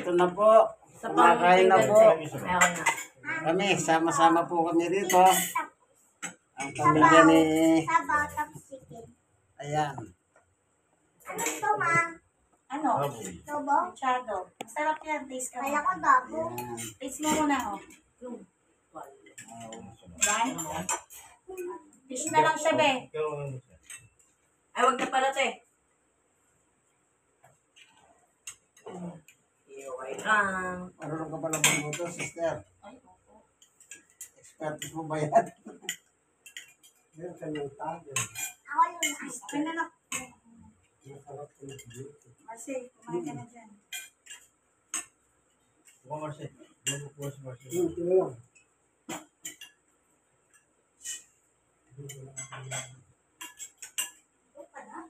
Ito na po. Kumakain na po. Ayaw na. Kami, sama-sama po kami rito. Ang pamilya ni... Sabaw tapos chicken. Ayan. Ano to, ma? Ano? Tobo? Machado. Masarap yan. Taste ka. Kala ko dabo. Ayan. Taste mo muna, oh. Yung. Right? Fish na lang siya, be. Ay, wag na pala, te. Iway lang. Marunong ka pala magluto, sister. Ay, opo. Expertise mo ba yan? Meron ka ng tago. Ako yung ice Ay, nanak. Masarap ka nag-luto. Marcy, kumain ka na dyan. Ito lang.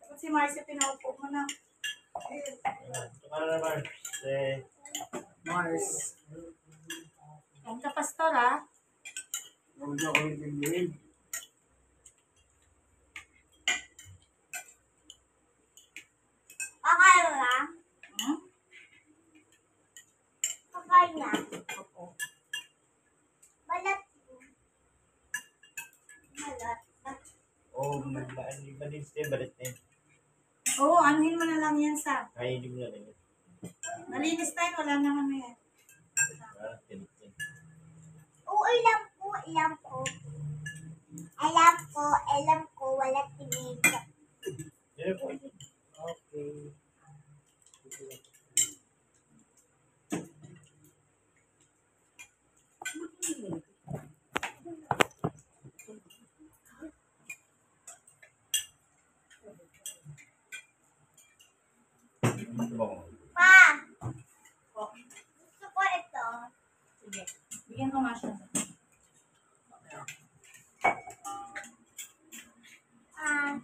Dapat si Marcy pinaupo mo na. Mars. Ang kapastor, ha? Huwag niyo ako intindihin. Kakain na? Hmm? Kakain na? Opo. Balat. Balat. Oh, malinis din, balit na yun. Oo, anuhin mo na lang yan sa. Kainin mo na rin. Malinis tayo, wala na kami yan. Parang tinit-tinit. Oo, alam ko. Alam ko, wala tinig. Yan po. Okay. Pa! Gusto ko ito. Sige. Bigyan ko nga siya. Ayan.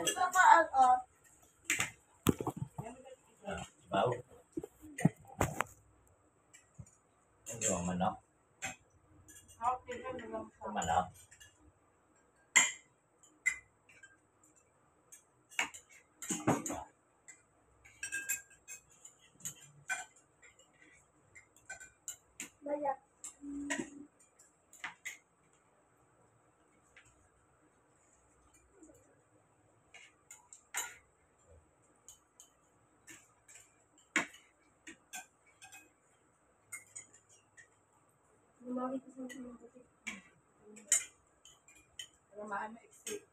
Gusto ko ako. Baw. Ano yung manok? Okay, lang siya. Manok. Balat. Lumawit ko sa mga butik. Para maano exit.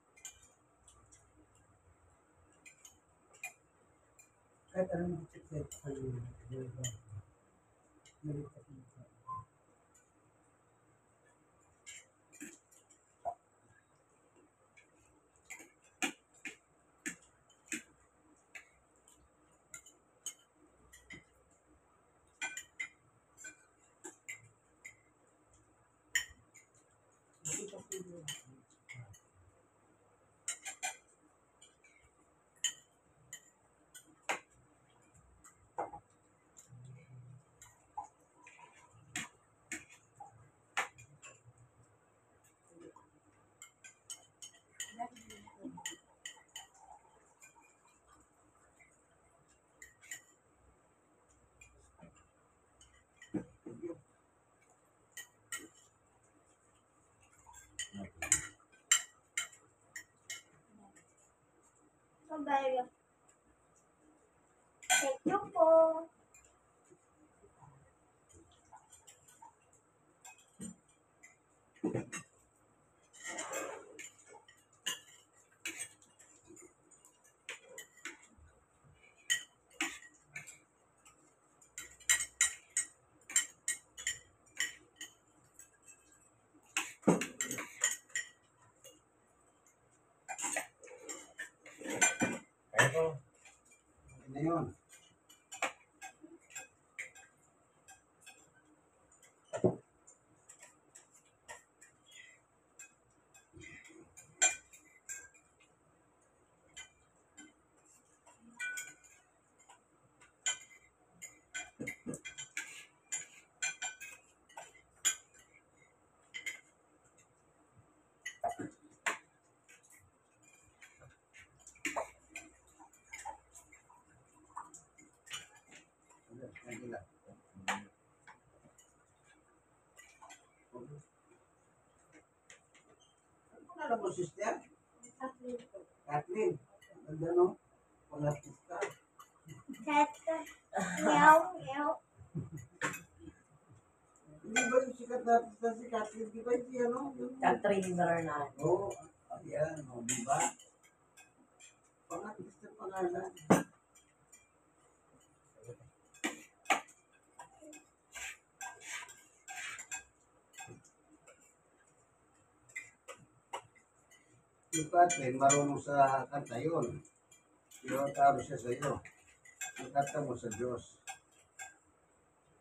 Kahit anong check sa iyo. Malipat mo sa Balat. Thank you po. Pero, ano na yun. pangalan mo, sister? Kathleen. Ganda, no? Pangatista. Cat. Meow, meow. Hindi ba yung sikat na artista si Kathleen? Di ba yung ano? Catherine Bernal. Oo. Ayan, o, di ba? Pangatista pangalan. Yung Kathleen, marunong sa kanta yun. Yung taro siya sa iyo. Ang kanta mo sa Diyos.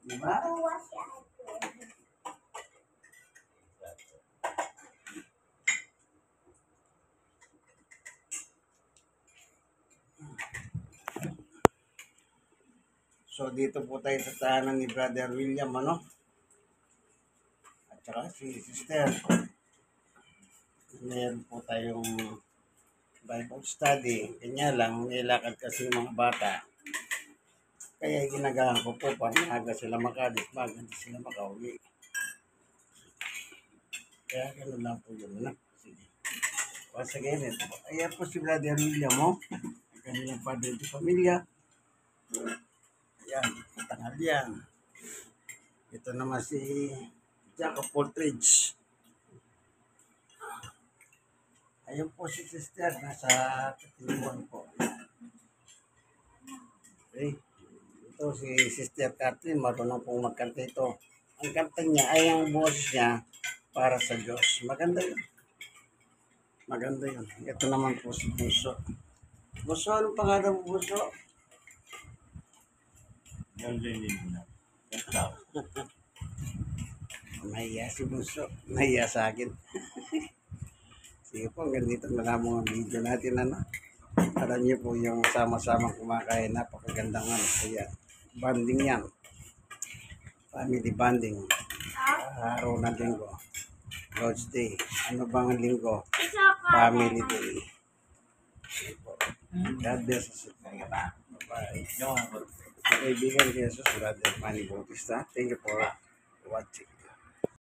Di ba? Tuwa si ate. So dito po tayo sa tahanan ni Brother William, ano? At saka si Sister. Meron po tayong Bible study. Kanya lang, nilakad kasi yung mga bata. Kaya ginagahan ko po para maaga sila makadit, maaga hindi sila makauwi. Kaya gano'n lang po yun, ano? Sige. Once again, ito po. Ayan po si Brother William, oh. Ang kanilang padre de pamilya. Ayan, tangal yan. Ito naman si Jacob Poltridge. Ayun po si Sister, nasa Katiluan po. Okay. Ito si Sister Kathleen, marunong pong magkanta ito. Ang kanta niya ay ang boses niya para sa Diyos. Maganda yun. Maganda yun. Ito naman po si Buso. Buso, anong pangalan mo, Buso? Yung lilin na. Yung tao. Nahiya si Buso. Nahiya sa akin. Sige po, ganito na lang ang video natin, ano. Alam niyo po yung sama-samang kumakain, napakagandang ano. Kaya, banding yan. Family banding. Araw ng linggo. Lord's Day. Ano bang ang linggo? Isa pa. Family Day. Sige po. God bless us. Bye-bye. Yung ako. Kaibigan ni Jesus, Brother Manny Bautista. Thank you for watching.